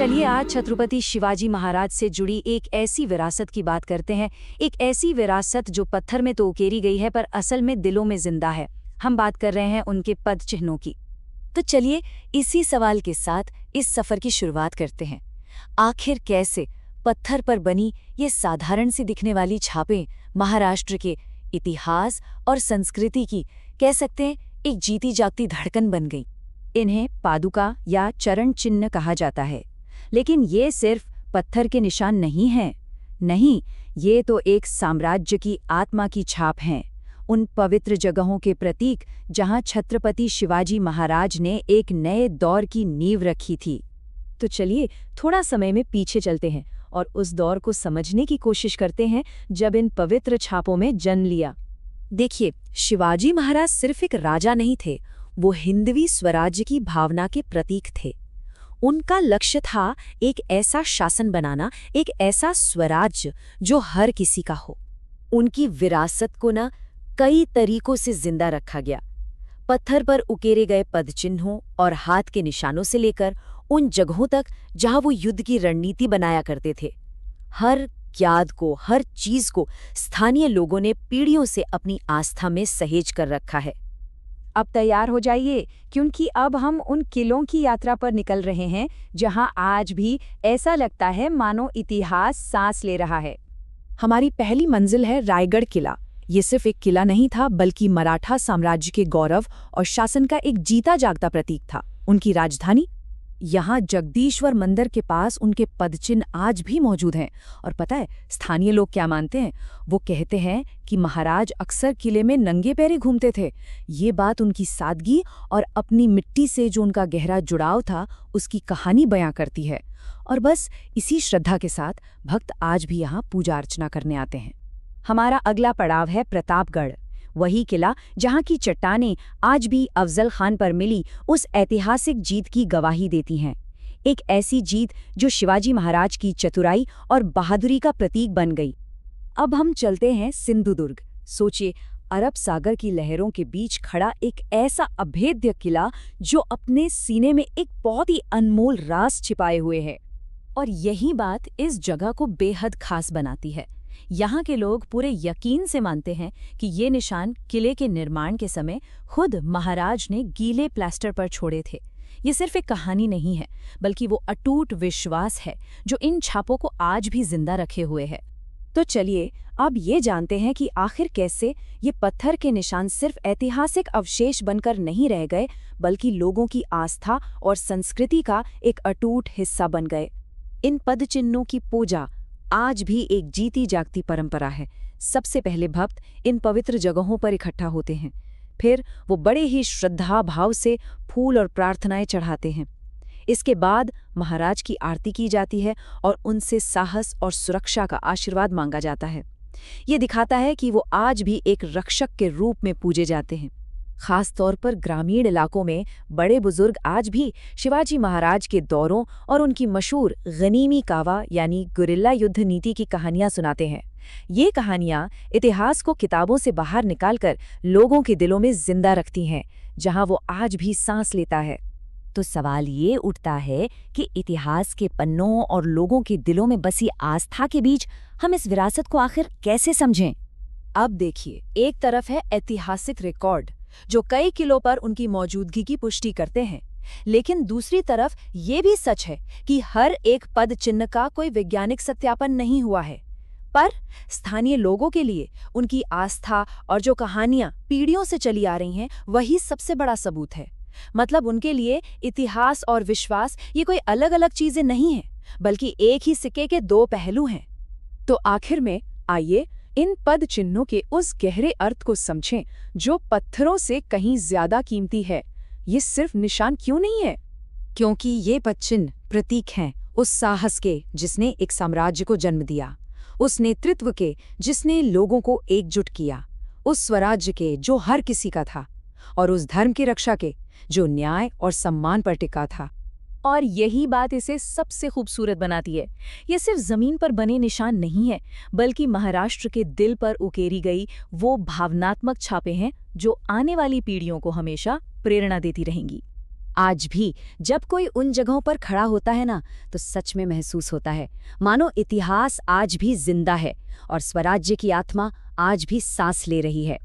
चलिए आज छत्रपति शिवाजी महाराज से जुड़ी एक ऐसी विरासत की बात करते हैं। एक ऐसी विरासत जो पत्थर में तो उकेरी गई है पर असल में दिलों में जिंदा है। हम बात कर रहे हैं उनके पद चिन्हों की। तो चलिए इसी सवाल के साथ इस सफर की शुरुआत करते हैं। आखिर कैसे पत्थर पर बनी ये साधारण सी दिखने वाली छापें महाराष्ट्र के इतिहास और संस्कृति की, कह सकते हैं, एक जीती जागती धड़कन बन गई। इन्हें पादुका या चरण चिन्ह कहा जाता है। लेकिन ये सिर्फ पत्थर के निशान नहीं हैं। नहीं, ये तो एक साम्राज्य की आत्मा की छाप हैं। उन पवित्र जगहों के प्रतीक जहां छत्रपति शिवाजी महाराज ने एक नए दौर की नींव रखी थी। तो चलिए थोड़ा समय में पीछे चलते हैं और उस दौर को समझने की कोशिश करते हैं जब इन पवित्र छापों में जन्म लिया। देखिए, शिवाजी महाराज सिर्फ एक राजा नहीं थे, वो हिंदवी स्वराज्य की भावना के प्रतीक थे। उनका लक्ष्य था एक ऐसा शासन बनाना, एक ऐसा स्वराज्य जो हर किसी का हो। उनकी विरासत को कई तरीकों से जिंदा रखा गया। पत्थर पर उकेरे गए पदचिन्हों और हाथ के निशानों से लेकर उन जगहों तक जहां वो युद्ध की रणनीति बनाया करते थे। हर याद को, हर चीज को स्थानीय लोगों ने पीढ़ियों से अपनी आस्था में सहेज कर रखा है। अब तैयार हो जाइए, क्योंकि अब हम उन किलों की यात्रा पर निकल रहे हैं जहां आज भी ऐसा लगता है मानो इतिहास सांस ले रहा है। हमारी पहली मंजिल है रायगढ़ किला। ये सिर्फ एक किला नहीं था, बल्कि मराठा साम्राज्य के गौरव और शासन का एक जीता जागता प्रतीक था। उनकी राजधानी यहाँ जगदीश्वर मंदिर के पास उनके पदचिन्ह आज भी मौजूद हैं। और पता है स्थानीय लोग क्या मानते हैं? वो कहते हैं कि महाराज अक्सर किले में नंगे पैरे घूमते थे। ये बात उनकी सादगी और अपनी मिट्टी से जो उनका गहरा जुड़ाव था उसकी कहानी बयां करती है। और बस इसी श्रद्धा के साथ भक्त आज भी यहाँ पूजा अर्चना करने आते हैं। हमारा अगला पड़ाव है प्रतापगढ़, वही किला जहां की चट्टानें आज भी अफजल खान पर मिली उस ऐतिहासिक जीत की गवाही देती हैं। एक ऐसी जीत जो शिवाजी महाराज की चतुराई और बहादुरी का प्रतीक बन गई। अब हम चलते हैं सिंधुदुर्ग। सोचिए, अरब सागर की लहरों के बीच खड़ा एक ऐसा अभेद्य किला जो अपने सीने में एक बहुत ही अनमोल राज छिपाए हुए है। और यही बात इस जगह को बेहद खास बनाती है। यहाँ के लोग पूरे यकीन से मानते हैं कि ये निशान किले के निर्माण के समय खुद महाराज ने गीले प्लास्टर पर छोड़े थे। ये सिर्फ एक कहानी नहीं है, बल्कि वो अटूट विश्वास है जो इन छापों को आज भी जिंदा रखे हुए है। तो चलिए अब ये जानते हैं कि आखिर कैसे ये पत्थर के निशान सिर्फ ऐतिहासिक अवशेष बनकर नहीं रह गए, बल्कि लोगों की आस्था और संस्कृति का एक अटूट हिस्सा बन गए। इन पदचिन्हों की पूजा आज भी एक जीती जागती परंपरा है। सबसे पहले भक्त इन पवित्र जगहों पर इकट्ठा होते हैं, फिर वो बड़े ही श्रद्धा भाव से फूल और प्रार्थनाएं चढ़ाते हैं। इसके बाद महाराज की आरती की जाती है और उनसे साहस और सुरक्षा का आशीर्वाद मांगा जाता है। ये दिखाता है कि वो आज भी एक रक्षक के रूप में पूजे जाते हैं। खास तौर पर ग्रामीण इलाकों में बड़े बुजुर्ग आज भी शिवाजी महाराज के दौरों और उनकी मशहूर गनीमी कावा यानी गुरिल्ला युद्ध नीति की कहानियां सुनाते हैं। ये कहानियां इतिहास को किताबों से बाहर निकालकर लोगों के दिलों में जिंदा रखती हैं, जहां वो आज भी सांस लेता है। तो सवाल ये उठता है कि इतिहास के पन्नों और लोगों के दिलों में बसी आस्था के बीच हम इस विरासत को आखिर कैसे समझें? अब देखिए, एक तरफ है ऐतिहासिक रिकॉर्ड जो कई किलों पर उनकी मौजूदगी की पुष्टि करते हैं, लेकिन दूसरी तरफ ये भी सच है कि हर एक पद चिन्ह का कोई वैज्ञानिक सत्यापन नहीं हुआ है। पर स्थानीय लोगों के लिए उनकी आस्था और जो कहानियां पीढ़ियों से चली आ रही हैं, वही सबसे बड़ा सबूत है। मतलब उनके लिए इतिहास और विश्वास ये कोई अलग अलग चीजें नहीं हैं, बल्कि एक ही सिक्के के दो पहलू हैं। तो आखिर में आइए इन पद चिन्हों के उस गहरे अर्थ को समझें जो पत्थरों से कहीं ज्यादा कीमती है। ये सिर्फ निशान क्यों नहीं है? क्योंकि ये पद चिन्ह प्रतीक हैं उस साहस के जिसने एक साम्राज्य को जन्म दिया, उस नेतृत्व के जिसने लोगों को एकजुट किया, उस स्वराज्य के जो हर किसी का था, और उस धर्म की रक्षा के जो न्याय और सम्मान पर टिका था। और यही बात इसे सबसे खूबसूरत बनाती है। ये सिर्फ जमीन पर बने निशान नहीं है, बल्कि महाराष्ट्र के दिल पर उकेरी गई वो भावनात्मक छापें हैं जो आने वाली पीढ़ियों को हमेशा प्रेरणा देती रहेंगी। आज भी जब कोई उन जगहों पर खड़ा होता है ना, तो सच में महसूस होता है मानो इतिहास आज भी जिंदा है और स्वराज्य की आत्मा आज भी सांस ले रही है।